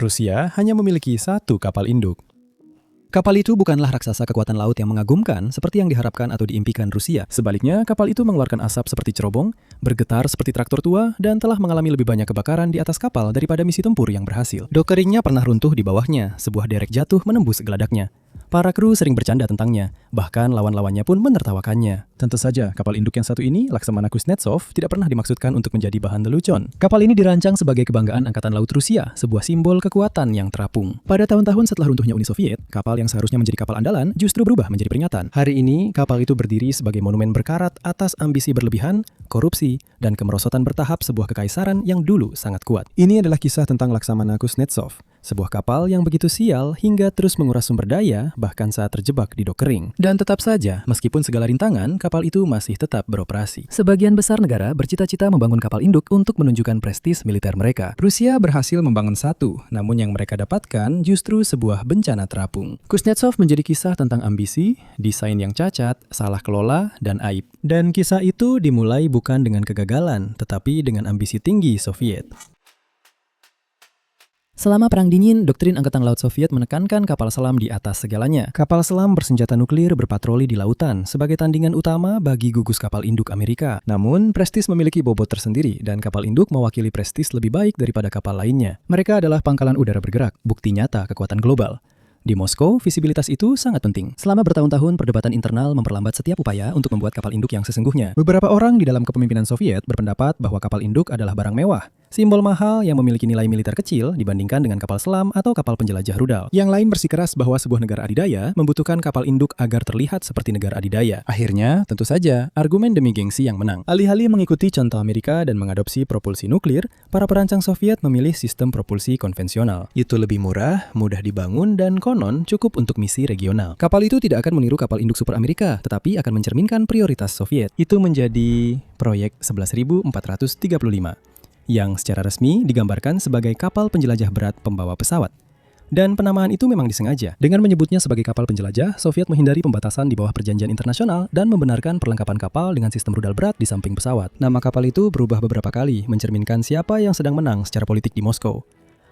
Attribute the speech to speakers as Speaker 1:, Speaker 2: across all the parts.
Speaker 1: Rusia hanya memiliki satu kapal induk.
Speaker 2: Kapal itu bukanlah raksasa kekuatan laut yang mengagumkan seperti yang diharapkan atau diimpikan Rusia.
Speaker 1: Sebaliknya, kapal itu mengeluarkan asap seperti cerobong, bergetar seperti traktor tua, dan telah mengalami lebih banyak kebakaran di atas kapal daripada misi tempur yang berhasil.
Speaker 2: Dokeringnya pernah runtuh di bawahnya, sebuah derek jatuh menembus geladaknya. Para kru sering bercanda tentangnya, bahkan lawan-lawannya pun menertawakannya.
Speaker 1: Tentu saja, kapal induk yang satu ini, Laksamana Kuznetsov, tidak pernah dimaksudkan untuk menjadi bahan lelucon.
Speaker 2: Kapal ini dirancang sebagai kebanggaan Angkatan Laut Rusia, sebuah simbol kekuatan yang terapung.
Speaker 1: Pada tahun-tahun setelah runtuhnya Uni Soviet, kapal yang seharusnya menjadi kapal andalan justru berubah menjadi peringatan. Hari ini, kapal itu berdiri sebagai monumen berkarat atas ambisi berlebihan, korupsi, dan kemerosotan bertahap sebuah kekaisaran yang dulu sangat kuat. Ini adalah kisah tentang Laksamana Kuznetsov, sebuah kapal yang begitu sial hingga terus menguras sumber daya bahkan saat terjebak di dok kering. Dan tetap saja, meskipun segala rintangan, kapal itu masih tetap beroperasi.
Speaker 2: Sebagian besar negara bercita-cita membangun kapal induk untuk menunjukkan prestis militer mereka.
Speaker 1: Rusia berhasil membangun satu, namun yang mereka dapatkan justru sebuah bencana terapung. Kuznetsov menjadi kisah tentang ambisi, desain yang cacat, salah kelola, dan aib. Dan kisah itu dimulai bukan dengan kegagalan, tetapi dengan ambisi tinggi Soviet.
Speaker 2: Selama Perang Dingin, doktrin Angkatan Laut Soviet menekankan kapal selam di atas segalanya.
Speaker 1: Kapal selam bersenjata nuklir berpatroli di lautan sebagai tandingan utama bagi gugus kapal induk Amerika. Namun, prestis memiliki bobot tersendiri dan kapal induk mewakili prestis lebih baik daripada kapal lainnya. Mereka adalah pangkalan udara bergerak, bukti nyata kekuatan global. Di Moskow, visibilitas itu sangat penting.
Speaker 2: Selama bertahun-tahun, perdebatan internal memperlambat setiap upaya untuk membuat kapal induk yang sesungguhnya.
Speaker 1: Beberapa orang di dalam kepemimpinan Soviet berpendapat bahwa kapal induk adalah barang mewah, simbol mahal yang memiliki nilai militer kecil dibandingkan dengan kapal selam atau kapal penjelajah rudal. Yang lain bersikeras bahwa sebuah negara adidaya membutuhkan kapal induk agar terlihat seperti negara adidaya. Akhirnya, tentu saja, argumen demi gengsi yang menang. Alih-alih mengikuti contoh Amerika dan mengadopsi propulsi nuklir, para perancang Soviet memilih sistem propulsi konvensional. Itu lebih murah, mudah dibangun, dan konon cukup untuk misi regional. Kapal itu tidak akan meniru kapal induk super Amerika, tetapi akan mencerminkan prioritas Soviet. Itu menjadi proyek 11.435. Yang secara resmi digambarkan sebagai kapal penjelajah berat pembawa pesawat. Dan penamaan itu memang disengaja. Dengan menyebutnya sebagai kapal penjelajah, Soviet menghindari pembatasan di bawah perjanjian internasional dan membenarkan perlengkapan kapal dengan sistem rudal berat di samping pesawat. Nama kapal itu berubah beberapa kali, mencerminkan siapa yang sedang menang secara politik di Moskow.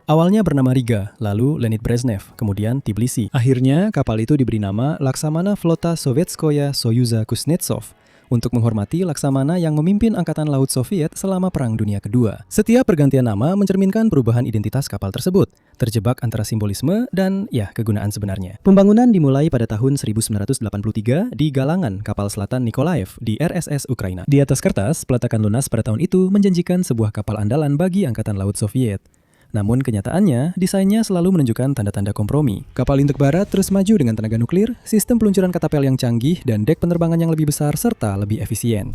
Speaker 1: Awalnya bernama Riga, lalu Leonid Brezhnev, kemudian Tbilisi. Akhirnya, kapal itu diberi nama Laksamana Flota Sovetskoya Soyuza Kuznetsov, untuk menghormati Laksamana yang memimpin Angkatan Laut Soviet selama Perang Dunia Kedua. Setiap pergantian nama mencerminkan perubahan identitas kapal tersebut, terjebak antara simbolisme dan, kegunaan sebenarnya. Pembangunan dimulai pada tahun 1983 di galangan kapal selatan Nikolaev di RSS Ukraina. Di atas kertas, peletakan lunas pada tahun itu menjanjikan sebuah kapal andalan bagi Angkatan Laut Soviet. Namun kenyataannya, desainnya selalu menunjukkan tanda-tanda kompromi. Kapal induk barat terus maju dengan tenaga nuklir, sistem peluncuran katapel yang canggih, dan dek penerbangan yang lebih besar serta lebih efisien.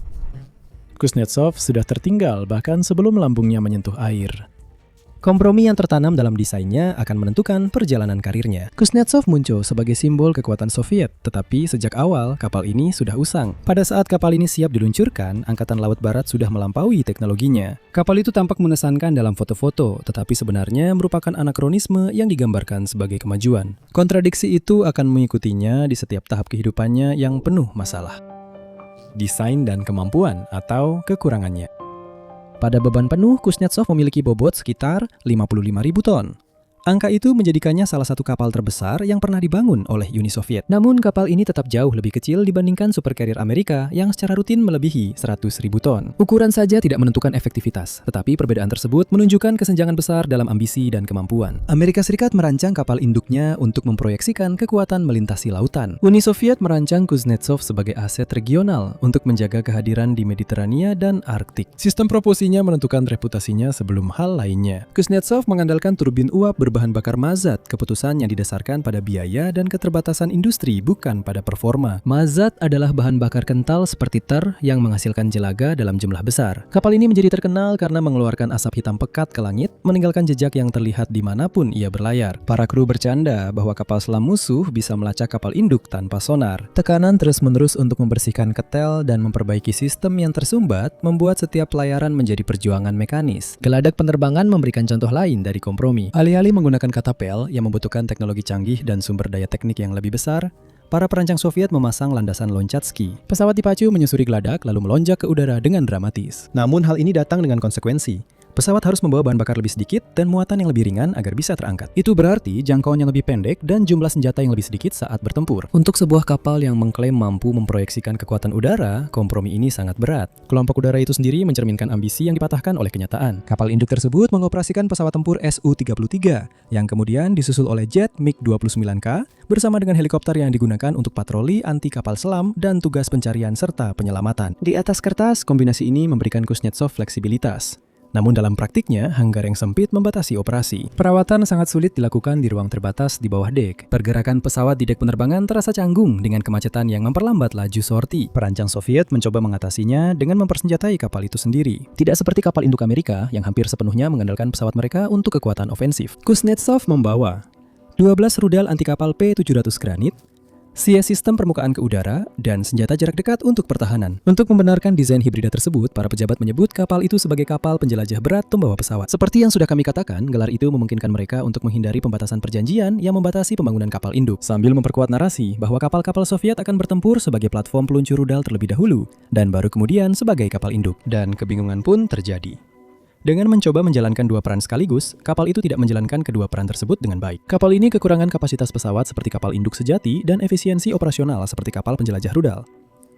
Speaker 1: Kuznetsov sudah tertinggal bahkan sebelum lambungnya menyentuh air. Kompromi yang tertanam dalam desainnya akan menentukan perjalanan karirnya. Kuznetsov muncul sebagai simbol kekuatan Soviet, tetapi sejak awal kapal ini sudah usang. Pada saat kapal ini siap diluncurkan, Angkatan Laut Barat sudah melampaui teknologinya. Kapal itu tampak mengesankan dalam foto-foto, tetapi sebenarnya merupakan anakronisme yang digambarkan sebagai kemajuan. Kontradiksi itu akan mengikutinya di setiap tahap kehidupannya yang penuh masalah. Desain dan kemampuan atau kekurangannya. Pada beban penuh, Kuznetsov memiliki bobot sekitar 55.000 ton. Angka itu menjadikannya salah satu kapal terbesar yang pernah dibangun oleh Uni Soviet. Namun kapal ini tetap jauh lebih kecil dibandingkan supercarrier Amerika yang secara rutin melebihi 100.000 ton. Ukuran saja tidak menentukan efektivitas, tetapi perbedaan tersebut menunjukkan kesenjangan besar dalam ambisi dan kemampuan. Amerika Serikat merancang kapal induknya untuk memproyeksikan kekuatan melintasi lautan. Uni Soviet merancang Kuznetsov sebagai aset regional untuk menjaga kehadiran di Mediterania dan Arktik. Sistem propulsinya menentukan reputasinya sebelum hal lainnya. Kuznetsov mengandalkan turbin uap berbahan bakar mazat, keputusan yang didasarkan pada biaya dan keterbatasan industri, bukan pada performa. Mazat adalah bahan bakar kental seperti ter yang menghasilkan jelaga dalam jumlah besar. Kapal ini menjadi terkenal karena mengeluarkan asap hitam pekat ke langit, meninggalkan jejak yang terlihat dimanapun ia berlayar. Para kru bercanda bahwa kapal selam musuh bisa melacak kapal induk tanpa sonar. Tekanan terus-menerus untuk membersihkan ketel dan memperbaiki sistem yang tersumbat membuat setiap pelayaran menjadi perjuangan mekanis. Geladak penerbangan memberikan contoh lain dari kompromi. Alih-alih menggunakan katapel yang membutuhkan teknologi canggih dan sumber daya teknik yang lebih besar, para perancang Soviet memasang landasan loncat ski. Pesawat dipacu menyusuri geladak lalu melonjak ke udara dengan dramatis. Namun hal ini datang dengan konsekuensi. Pesawat harus membawa bahan bakar lebih sedikit dan muatan yang lebih ringan agar bisa terangkat.
Speaker 2: Itu berarti jangkauannya lebih pendek dan jumlah senjata yang lebih sedikit saat bertempur. Untuk sebuah kapal yang mengklaim mampu memproyeksikan kekuatan udara, kompromi ini sangat berat. Kelompok udara itu sendiri mencerminkan ambisi yang dipatahkan oleh kenyataan.
Speaker 1: Kapal induk tersebut mengoperasikan pesawat tempur Su-33 yang kemudian disusul oleh jet MiG-29K bersama dengan helikopter yang digunakan untuk patroli anti kapal selam dan tugas pencarian serta penyelamatan. Di atas kertas, kombinasi ini memberikan Kuznetsov fleksibilitas. Namun dalam praktiknya, hanggar yang sempit membatasi operasi. Perawatan sangat sulit dilakukan di ruang terbatas di bawah dek.
Speaker 2: Pergerakan pesawat di dek penerbangan terasa canggung dengan kemacetan yang memperlambat laju sorti.
Speaker 1: Perancang Soviet mencoba mengatasinya dengan mempersenjatai kapal itu sendiri.
Speaker 2: Tidak seperti kapal induk Amerika yang hampir sepenuhnya mengandalkan pesawat mereka untuk kekuatan ofensif. Kuznetsov membawa 12 rudal anti kapal P-700 Granit, SIE sistem permukaan ke udara, dan senjata jarak dekat untuk pertahanan. Untuk membenarkan desain hibrida tersebut, para pejabat menyebut kapal itu sebagai kapal penjelajah berat pembawa pesawat. Seperti yang sudah kami katakan, gelar itu memungkinkan mereka untuk menghindari pembatasan perjanjian yang membatasi pembangunan kapal induk, sambil memperkuat narasi bahwa kapal-kapal Soviet akan bertempur sebagai platform peluncur rudal terlebih dahulu, dan baru kemudian sebagai kapal induk. Dan kebingungan pun terjadi. Dengan mencoba menjalankan dua peran sekaligus, kapal itu tidak menjalankan kedua peran tersebut dengan baik. Kapal ini kekurangan kapasitas pesawat seperti kapal induk sejati dan efisiensi operasional seperti kapal penjelajah rudal.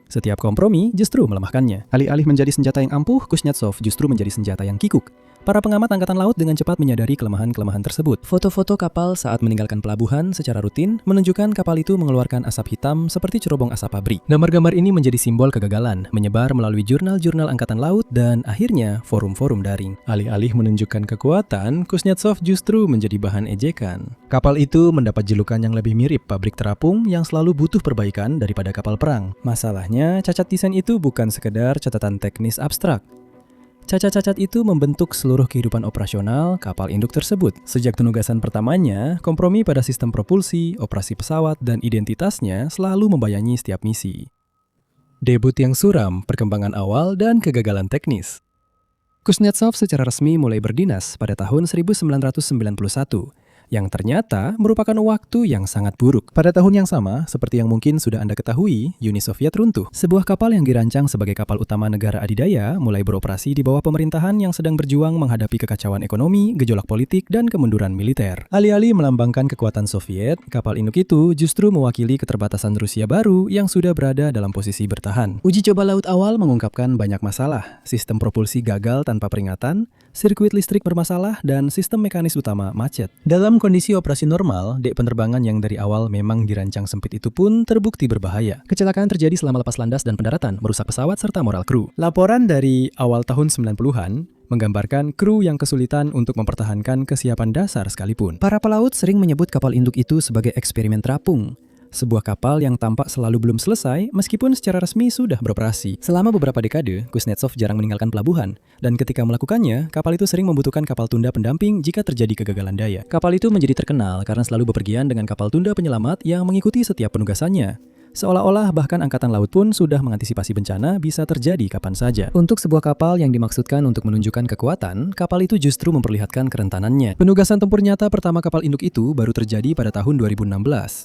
Speaker 2: Setiap kompromi justru melemahkannya. Alih-alih menjadi senjata yang ampuh, Kuznetsov justru menjadi senjata yang kikuk. Para pengamat angkatan laut dengan cepat menyadari kelemahan-kelemahan tersebut. Foto-foto kapal saat meninggalkan pelabuhan secara rutin menunjukkan kapal itu mengeluarkan asap hitam seperti cerobong asap pabrik. Gambar-gambar ini menjadi simbol kegagalan, menyebar melalui jurnal-jurnal angkatan laut dan akhirnya forum-forum daring. Alih-alih menunjukkan kekuatan, Kuznetsov justru menjadi bahan ejekan. Kapal itu mendapat julukan yang lebih mirip pabrik terapung yang selalu butuh perbaikan daripada kapal perang. Masalahnya, cacat desain itu bukan sekedar catatan teknis abstrak. Cacat-cacat itu membentuk seluruh kehidupan operasional kapal induk tersebut. Sejak penugasan pertamanya, kompromi pada sistem propulsi, operasi pesawat, dan identitasnya selalu membayangi setiap misi. Debut yang suram, perkembangan awal, dan kegagalan teknis. Kuznetsov secara resmi mulai berdinas pada tahun 1991, yang ternyata merupakan waktu yang sangat buruk. Pada tahun yang sama, seperti yang mungkin sudah Anda ketahui, Uni Soviet runtuh. Sebuah kapal yang dirancang sebagai kapal utama negara adidaya mulai beroperasi di bawah pemerintahan yang sedang berjuang menghadapi kekacauan ekonomi, gejolak politik, dan kemunduran militer. Alih-alih melambangkan kekuatan Soviet, kapal induk itu justru mewakili keterbatasan Rusia baru yang sudah berada dalam posisi bertahan. Uji coba laut awal mengungkapkan banyak masalah. Sistem propulsi gagal tanpa peringatan, sirkuit listrik bermasalah, dan sistem mekanis utama macet. Dalam kondisi operasi normal, dek penerbangan yang dari awal memang dirancang sempit itu pun terbukti berbahaya. Kecelakaan terjadi selama lepas landas dan pendaratan, merusak pesawat serta moral kru. Laporan dari awal tahun 90-an menggambarkan kru yang kesulitan untuk mempertahankan kesiapan dasar sekalipun. Para pelaut sering menyebut kapal induk itu sebagai eksperimen terapung. Sebuah kapal yang tampak selalu belum selesai meskipun secara resmi sudah beroperasi. Selama beberapa dekade, Kuznetsov jarang meninggalkan pelabuhan. Dan ketika melakukannya, kapal itu sering membutuhkan kapal tunda pendamping jika terjadi kegagalan daya. Kapal itu menjadi terkenal karena selalu bepergian dengan kapal tunda penyelamat yang mengikuti setiap penugasannya. Seolah-olah bahkan Angkatan Laut pun sudah mengantisipasi bencana bisa terjadi kapan saja. Untuk sebuah kapal yang dimaksudkan untuk menunjukkan kekuatan, kapal itu justru memperlihatkan kerentanannya. Penugasan tempur nyata pertama kapal induk itu baru terjadi pada tahun 2016.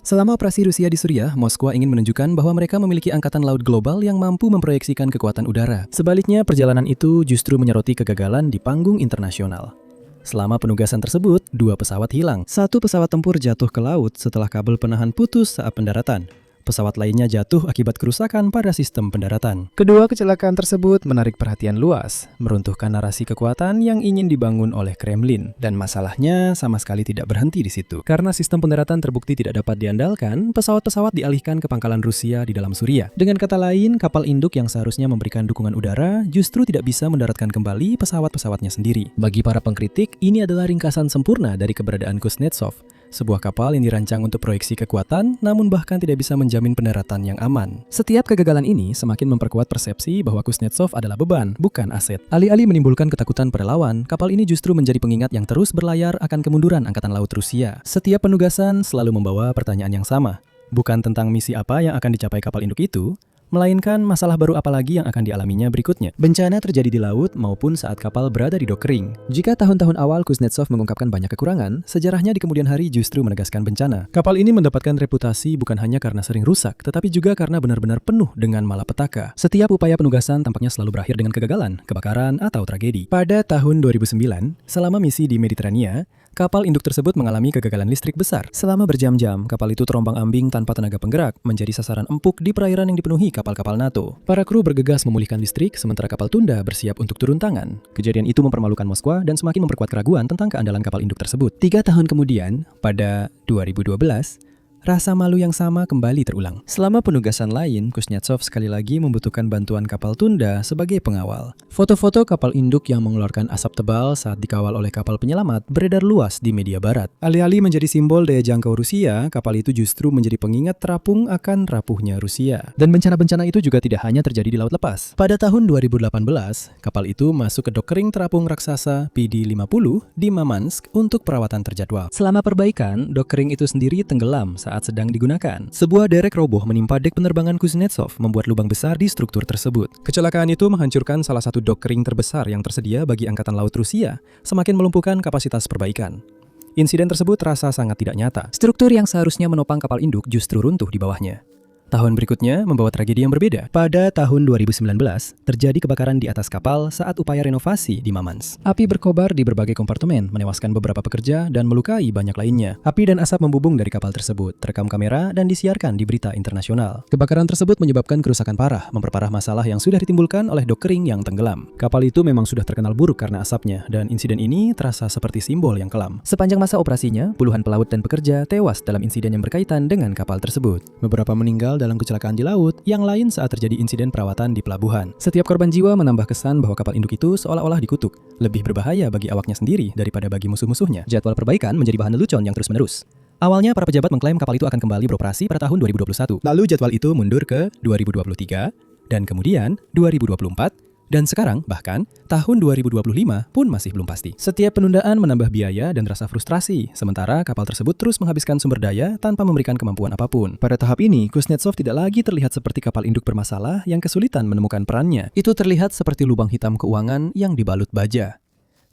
Speaker 2: Selama operasi Rusia di Suriah, Moskwa ingin menunjukkan bahwa mereka memiliki Angkatan Laut global yang mampu memproyeksikan kekuatan udara. Sebaliknya, perjalanan itu justru menyoroti kegagalan di panggung internasional. Selama penugasan tersebut, 2 pesawat hilang. 1 pesawat tempur jatuh ke laut setelah kabel penahan putus saat pendaratan. Pesawat lainnya jatuh akibat kerusakan pada sistem pendaratan. Kedua kecelakaan tersebut menarik perhatian luas, meruntuhkan narasi kekuatan yang ingin dibangun oleh Kremlin. Dan masalahnya sama sekali tidak berhenti di situ. Karena sistem pendaratan terbukti tidak dapat diandalkan, pesawat-pesawat dialihkan ke pangkalan Rusia di dalam Suriah. Dengan kata lain, kapal induk yang seharusnya memberikan dukungan udara justru tidak bisa mendaratkan kembali pesawat-pesawatnya sendiri. Bagi para pengkritik, ini adalah ringkasan sempurna dari keberadaan Kuznetsov. Sebuah kapal yang dirancang untuk proyeksi kekuatan, namun bahkan tidak bisa menjamin pendaratan yang aman. Setiap kegagalan ini semakin memperkuat persepsi bahwa Kuznetsov adalah beban, bukan aset. Alih-alih menimbulkan ketakutan pada lawan, kapal ini justru menjadi pengingat yang terus berlayar akan kemunduran Angkatan Laut Rusia. Setiap penugasan selalu membawa pertanyaan yang sama. Bukan tentang misi apa yang akan dicapai kapal induk itu,
Speaker 1: melainkan masalah baru apa lagi yang akan dialaminya berikutnya.
Speaker 2: Bencana terjadi di laut maupun saat kapal berada di dok kering. Jika tahun-tahun awal Kuznetsov mengungkapkan banyak kekurangan, sejarahnya di kemudian hari justru menegaskan bencana.
Speaker 1: Kapal ini mendapatkan reputasi bukan hanya karena sering rusak, tetapi juga karena benar-benar penuh dengan malapetaka.
Speaker 2: Setiap upaya penugasan tampaknya selalu berakhir dengan kegagalan, kebakaran, atau tragedi.
Speaker 1: Pada tahun 2009, selama misi di Mediterania, kapal induk tersebut mengalami kegagalan listrik besar. Selama berjam-jam, kapal itu terombang-ambing tanpa tenaga penggerak, menjadi sasaran empuk di perairan yang dipenuhi kapal-kapal NATO. Para kru bergegas memulihkan listrik, sementara kapal tunda bersiap untuk turun tangan. Kejadian itu mempermalukan Moskwa dan semakin memperkuat keraguan tentang keandalan kapal induk tersebut.
Speaker 2: 3 tahun kemudian, pada 2012, rasa malu yang sama kembali terulang. Selama penugasan lain, Kuznetsov sekali lagi membutuhkan bantuan kapal tunda sebagai pengawal. Foto-foto kapal induk yang mengeluarkan asap tebal saat dikawal oleh kapal penyelamat beredar luas di media barat.
Speaker 1: Alih-alih menjadi simbol daya jangkau Rusia, kapal itu justru menjadi pengingat terapung akan rapuhnya Rusia.
Speaker 2: Dan bencana-bencana itu juga tidak hanya terjadi di laut lepas.
Speaker 1: Pada tahun 2018, kapal itu masuk ke dok kering terapung raksasa PD-50 di Murmansk untuk perawatan terjadwal.
Speaker 2: Selama perbaikan, dok kering itu sendiri tenggelam saat sedang digunakan.
Speaker 1: Sebuah derek roboh menimpa dek penerbangan Kuznetsov, membuat lubang besar di struktur tersebut. Kecelakaan itu menghancurkan salah satu dok kering terbesar yang tersedia bagi Angkatan Laut Rusia, semakin melumpuhkan kapasitas perbaikan. Insiden tersebut terasa sangat tidak nyata.
Speaker 2: Struktur yang seharusnya menopang kapal induk justru runtuh di bawahnya.
Speaker 1: Tahun berikutnya membawa tragedi yang berbeda. Pada tahun 2019, terjadi kebakaran di atas kapal saat upaya renovasi di Murmansk.
Speaker 2: Api berkobar di berbagai kompartemen, menewaskan beberapa pekerja dan melukai banyak lainnya.
Speaker 1: Api dan asap membubung dari kapal tersebut, terekam kamera dan disiarkan di berita internasional.
Speaker 2: Kebakaran tersebut menyebabkan kerusakan parah, memperparah masalah yang sudah ditimbulkan oleh dok kering yang tenggelam.
Speaker 1: Kapal itu memang sudah terkenal buruk karena asapnya, dan insiden ini terasa seperti simbol yang kelam.
Speaker 2: Sepanjang masa operasinya, puluhan pelaut dan pekerja tewas dalam insiden yang berkaitan dengan kapal tersebut.
Speaker 1: Beberapa meninggal dalam kecelakaan di laut, yang lain saat terjadi insiden perawatan di pelabuhan.
Speaker 2: Setiap korban jiwa menambah kesan bahwa kapal induk itu seolah-olah dikutuk, lebih berbahaya bagi awaknya sendiri daripada bagi musuh-musuhnya.
Speaker 1: Jadwal perbaikan menjadi bahan lelucon yang terus-menerus. Awalnya para pejabat mengklaim kapal itu akan kembali beroperasi pada tahun 2021. Lalu jadwal itu mundur ke 2023, dan kemudian 2024, dan sekarang bahkan tahun 2025 pun masih belum pasti. Setiap penundaan menambah biaya dan rasa frustrasi, sementara kapal tersebut terus menghabiskan sumber daya tanpa memberikan kemampuan apapun. Pada tahap ini, Kuznetsov tidak lagi terlihat seperti kapal induk bermasalah yang kesulitan menemukan perannya. Itu terlihat seperti lubang hitam keuangan yang dibalut baja.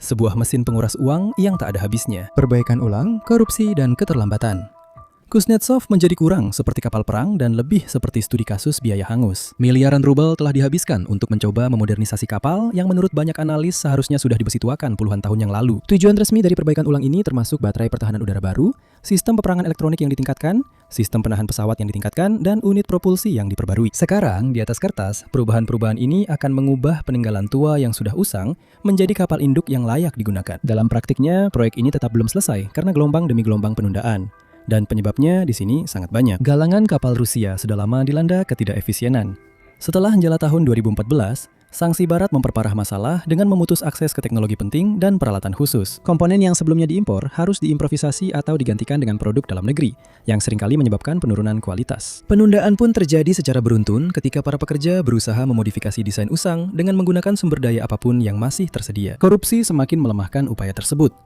Speaker 1: Sebuah mesin penguras uang yang tak ada habisnya. Perbaikan ulang, korupsi, dan keterlambatan. Kuznetsov menjadi kurang seperti kapal perang dan lebih seperti studi kasus biaya hangus. Miliaran rubel telah dihabiskan untuk mencoba memodernisasi kapal yang menurut banyak analis seharusnya sudah dibesi tuakan puluhan tahun yang lalu. Tujuan resmi dari perbaikan ulang ini termasuk baterai pertahanan udara baru, sistem peperangan elektronik yang ditingkatkan, sistem penahan pesawat yang ditingkatkan, dan unit propulsi yang diperbarui. Sekarang, di atas kertas, perubahan-perubahan ini akan mengubah peninggalan tua yang sudah usang menjadi kapal induk yang layak digunakan. Dalam praktiknya, proyek ini tetap belum selesai karena gelombang demi gelombang penundaan. Dan penyebabnya di sini sangat banyak. Galangan kapal Rusia sudah lama dilanda ketidakefisienan. Setelah menjala tahun 2014, sanksi Barat memperparah masalah dengan memutus akses ke teknologi penting dan peralatan khusus. Komponen yang sebelumnya diimpor harus diimprovisasi atau digantikan dengan produk dalam negeri, yang seringkali menyebabkan penurunan kualitas. Penundaan pun terjadi secara beruntun ketika para pekerja berusaha memodifikasi desain usang dengan menggunakan sumber daya apapun yang masih tersedia. Korupsi semakin melemahkan upaya tersebut.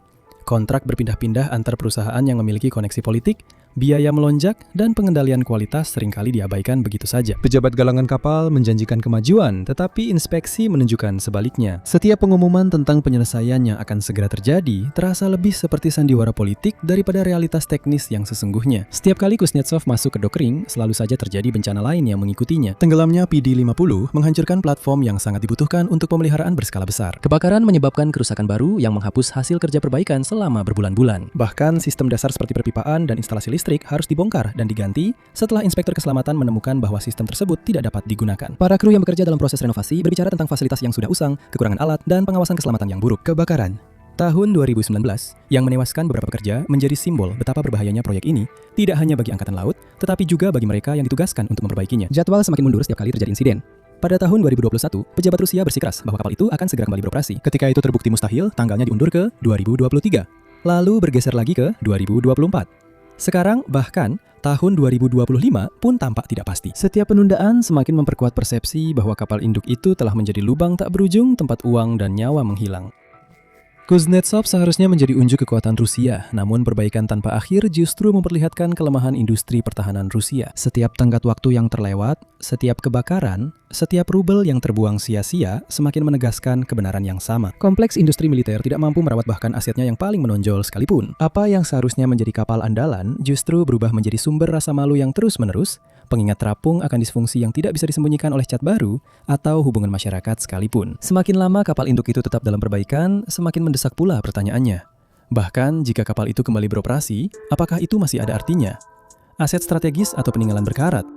Speaker 1: Kontrak berpindah-pindah antar perusahaan yang memiliki koneksi politik, biaya melonjak, dan pengendalian kualitas seringkali diabaikan begitu saja. Pejabat galangan kapal menjanjikan kemajuan, tetapi inspeksi menunjukkan sebaliknya. Setiap pengumuman tentang penyelesaian yang akan segera terjadi terasa lebih seperti sandiwara politik daripada realitas teknis yang sesungguhnya. Setiap kali Kuznetsov masuk ke dok kering, selalu saja terjadi bencana lain yang mengikutinya. Tenggelamnya PD-50 menghancurkan platform yang sangat dibutuhkan untuk pemeliharaan berskala besar.
Speaker 2: Kebakaran menyebabkan kerusakan baru yang menghapus hasil kerja perbaikan selama berbulan-bulan.
Speaker 1: Bahkan sistem dasar seperti perpipaan dan instalasi listrik harus dibongkar dan diganti setelah inspektur keselamatan menemukan bahwa sistem tersebut tidak dapat digunakan. Para kru yang bekerja dalam proses renovasi berbicara tentang fasilitas yang sudah usang, kekurangan alat, dan pengawasan keselamatan yang buruk. Kebakaran tahun 2019 yang menewaskan beberapa pekerja menjadi simbol betapa berbahayanya proyek ini, tidak hanya bagi Angkatan Laut, tetapi juga bagi mereka yang ditugaskan untuk memperbaikinya. Jadwal semakin mundur setiap kali terjadi insiden. Pada tahun 2021, pejabat Rusia bersikeras bahwa kapal itu akan segera kembali beroperasi. Ketika itu terbukti mustahil, tanggalnya diundur ke 2023. Lalu bergeser lagi ke 2024. Sekarang bahkan tahun 2025 pun tampak tidak pasti. Setiap penundaan semakin memperkuat persepsi bahwa kapal induk itu telah menjadi lubang tak berujung tempat uang dan nyawa menghilang.
Speaker 2: Kuznetsov seharusnya menjadi unjuk kekuatan Rusia, namun perbaikan tanpa akhir justru memperlihatkan kelemahan industri pertahanan Rusia. Setiap tenggat waktu yang terlewat, setiap kebakaran, setiap rubel yang terbuang sia-sia semakin menegaskan kebenaran yang sama. Kompleks industri militer tidak mampu merawat bahkan asetnya yang paling menonjol sekalipun. Apa yang seharusnya menjadi kapal andalan justru berubah menjadi sumber rasa malu yang terus-menerus, pengingat terapung akan disfungsi yang tidak bisa disembunyikan oleh cat baru atau hubungan masyarakat sekalipun. Semakin lama kapal induk itu tetap dalam perbaikan, semakin mendesak pula pertanyaannya. Bahkan jika kapal itu kembali beroperasi, apakah itu masih ada artinya? Aset strategis atau peninggalan berkarat?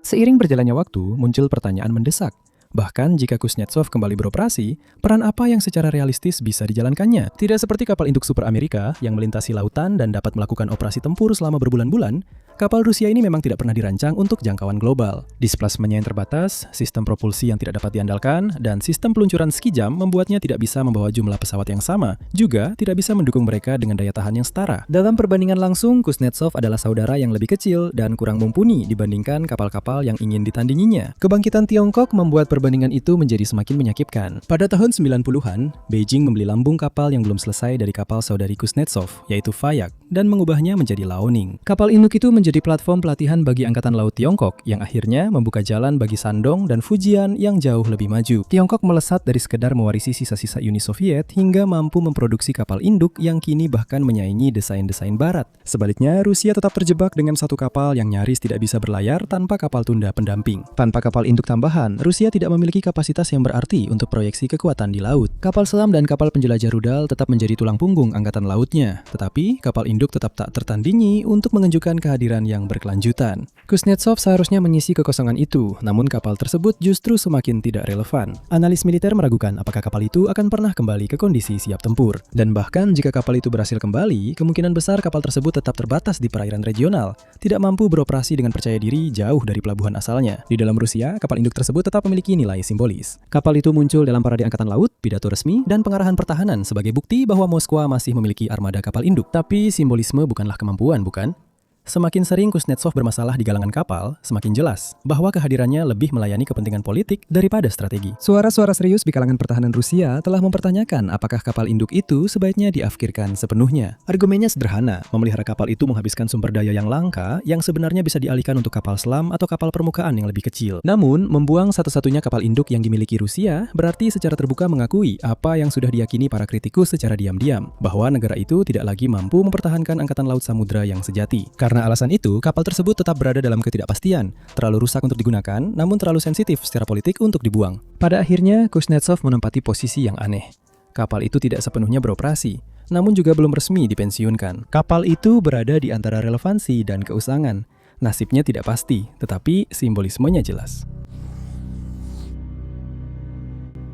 Speaker 2: Seiring berjalannya waktu, muncul pertanyaan mendesak. Bahkan jika Kuznetsov kembali beroperasi, peran apa yang secara realistis bisa dijalankannya? Tidak seperti kapal induk super Amerika yang melintasi lautan dan dapat melakukan operasi tempur selama berbulan-bulan, kapal Rusia ini memang tidak pernah dirancang untuk jangkauan global. Displacement-nya yang terbatas, sistem propulsi yang tidak dapat diandalkan, dan sistem peluncuran ski jump membuatnya tidak bisa membawa jumlah pesawat yang sama, juga tidak bisa mendukung mereka dengan daya tahan yang setara. Dalam perbandingan langsung, Kuznetsov adalah saudara yang lebih kecil dan kurang mumpuni dibandingkan kapal-kapal yang ingin ditandinginya. Kebangkitan Tiongkok membuat perbandingan itu menjadi semakin menyakitkan. Pada tahun 90-an, Beijing membeli lambung kapal yang belum selesai dari kapal saudari Kuznetsov, yaitu Fayak, dan mengubahnya menjadi Liaoning. Kapal induk itu menjadi platform pelatihan bagi Angkatan Laut Tiongkok yang akhirnya membuka jalan bagi Shandong dan Fujian yang jauh lebih maju. Tiongkok melesat dari sekedar mewarisi sisa-sisa Uni Soviet hingga mampu memproduksi kapal induk yang kini bahkan menyaingi desain-desain barat. Sebaliknya, Rusia tetap terjebak dengan satu kapal yang nyaris tidak bisa berlayar tanpa kapal tunda pendamping. Tanpa kapal induk tambahan, Rusia tidak memiliki kapasitas yang berarti untuk proyeksi kekuatan di laut. Kapal selam dan kapal penjelajah rudal tetap menjadi tulang punggung angkatan lautnya, tetapi kapal induk tetap tak tertandingi untuk menunjukkan kehadiran yang berkelanjutan. Kuznetsov seharusnya mengisi kekosongan itu, namun kapal tersebut justru semakin tidak relevan. Analis militer meragukan apakah kapal itu akan pernah kembali ke kondisi siap tempur. Dan bahkan jika kapal itu berhasil kembali, kemungkinan besar kapal tersebut tetap terbatas di perairan regional, tidak mampu beroperasi dengan percaya diri jauh dari pelabuhan asalnya. Di dalam Rusia, kapal induk tersebut tetap memiliki nilai simbolis. Kapal itu muncul dalam parade angkatan laut, pidato resmi, dan pengarahan pertahanan sebagai bukti bahwa Moskwa masih memiliki armada kapal induk. Tapi simbolisme bukanlah kemampuan, bukan? Semakin sering Kuznetsov bermasalah di galangan kapal, semakin jelas bahwa kehadirannya lebih melayani kepentingan politik daripada strategi. Suara-suara serius di kalangan pertahanan Rusia telah mempertanyakan apakah kapal induk itu sebaiknya diafkirkan sepenuhnya. Argumennya sederhana, memelihara kapal itu menghabiskan sumber daya yang langka yang sebenarnya bisa dialihkan untuk kapal selam atau kapal permukaan yang lebih kecil. Namun, membuang satu-satunya kapal induk yang dimiliki Rusia berarti secara terbuka mengakui apa yang sudah diyakini para kritikus secara diam-diam, bahwa negara itu tidak lagi mampu mempertahankan angkatan laut samudra yang sejati. Karena alasan itu, kapal tersebut tetap berada dalam ketidakpastian, terlalu rusak untuk digunakan, namun terlalu sensitif secara politik untuk dibuang. Pada akhirnya, Kuznetsov menempati posisi yang aneh. Kapal itu tidak sepenuhnya beroperasi, namun juga belum resmi dipensiunkan. Kapal itu berada di antara relevansi dan keusangan. Nasibnya tidak pasti, tetapi simbolismenya jelas.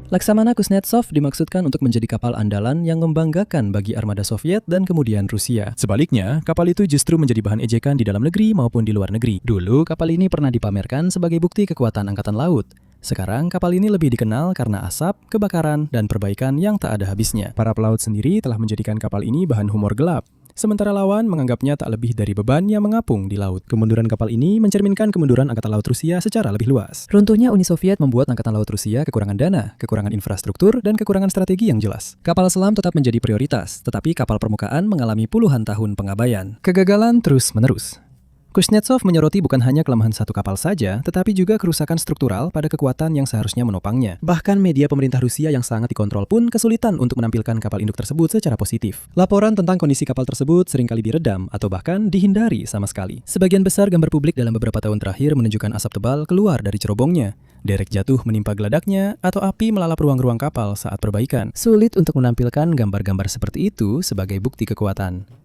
Speaker 2: Laksamana Kuznetsov dimaksudkan untuk menjadi kapal andalan yang membanggakan bagi armada Soviet dan kemudian Rusia. Sebaliknya, kapal itu justru menjadi bahan ejekan di dalam negeri maupun di luar negeri. Dulu, kapal ini pernah dipamerkan sebagai bukti kekuatan angkatan laut. Sekarang, kapal ini lebih dikenal karena asap, kebakaran, dan perbaikan yang tak ada habisnya. Para pelaut sendiri telah menjadikan kapal ini bahan humor gelap. Sementara lawan menganggapnya tak lebih dari beban yang mengapung di laut. Kemunduran kapal ini mencerminkan kemunduran Angkatan Laut Rusia secara lebih luas. Runtuhnya Uni Soviet membuat Angkatan Laut Rusia kekurangan dana, kekurangan infrastruktur, dan kekurangan strategi yang jelas. Kapal selam tetap menjadi prioritas, tetapi kapal permukaan mengalami puluhan tahun pengabaian. Kegagalan terus-menerus. Kuznetsov menyoroti bukan hanya kelemahan satu kapal saja, tetapi juga kerusakan struktural pada kekuatan yang seharusnya menopangnya. Bahkan media pemerintah Rusia yang sangat dikontrol pun kesulitan untuk menampilkan kapal induk tersebut secara positif. Laporan tentang kondisi kapal tersebut seringkali diredam atau bahkan dihindari sama sekali. Sebagian besar gambar publik dalam beberapa tahun terakhir menunjukkan asap tebal keluar dari cerobongnya, derek jatuh menimpa geladaknya, atau api melalap ruang-ruang kapal saat perbaikan. Sulit untuk menampilkan gambar-gambar seperti itu sebagai bukti kekuatan.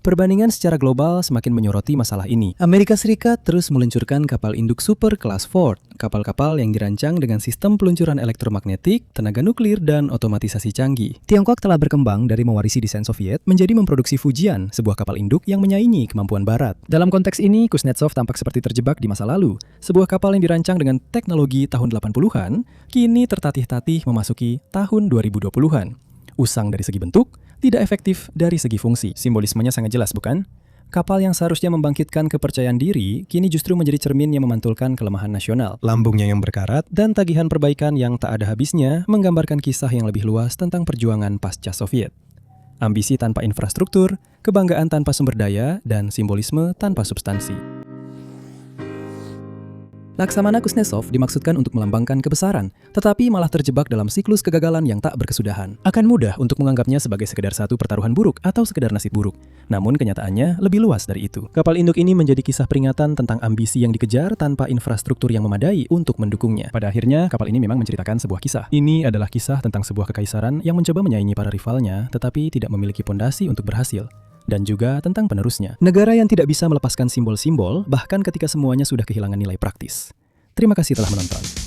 Speaker 2: Perbandingan secara global semakin menyoroti masalah ini. Amerika Serikat terus meluncurkan kapal induk super kelas Ford, kapal-kapal yang dirancang dengan sistem peluncuran elektromagnetik, tenaga nuklir, dan otomatisasi canggih. Tiongkok telah berkembang dari mewarisi desain Soviet menjadi memproduksi Fujian, sebuah kapal induk yang menyaingi kemampuan Barat. Dalam konteks ini, Kuznetsov tampak seperti terjebak di masa lalu. Sebuah kapal yang dirancang dengan teknologi tahun 80-an, kini tertatih-tatih memasuki tahun 2020-an. Usang dari segi bentuk, tidak efektif dari segi fungsi. Simbolismenya sangat jelas, bukan? Kapal yang seharusnya membangkitkan kepercayaan diri, kini justru menjadi cermin yang memantulkan kelemahan nasional. Lambungnya yang berkarat dan tagihan perbaikan yang tak ada habisnya menggambarkan kisah yang lebih luas tentang perjuangan pasca Soviet. Ambisi tanpa infrastruktur, kebanggaan tanpa sumber daya, dan simbolisme tanpa substansi. Laksamana Kuznetsov dimaksudkan untuk melambangkan kebesaran, tetapi malah terjebak dalam siklus kegagalan yang tak berkesudahan. Akan mudah untuk menganggapnya sebagai sekedar satu pertaruhan buruk atau sekedar nasib buruk. Namun kenyataannya lebih luas dari itu. Kapal induk ini menjadi kisah peringatan tentang ambisi yang dikejar tanpa infrastruktur yang memadai untuk mendukungnya. Pada akhirnya, kapal ini memang menceritakan sebuah kisah. Ini adalah kisah tentang sebuah kekaisaran yang mencoba menyaingi para rivalnya, tetapi tidak memiliki pondasi untuk berhasil. Dan juga tentang penerusnya. Negara yang tidak bisa melepaskan simbol-simbol, bahkan ketika semuanya sudah kehilangan nilai praktis. Terima kasih telah menonton.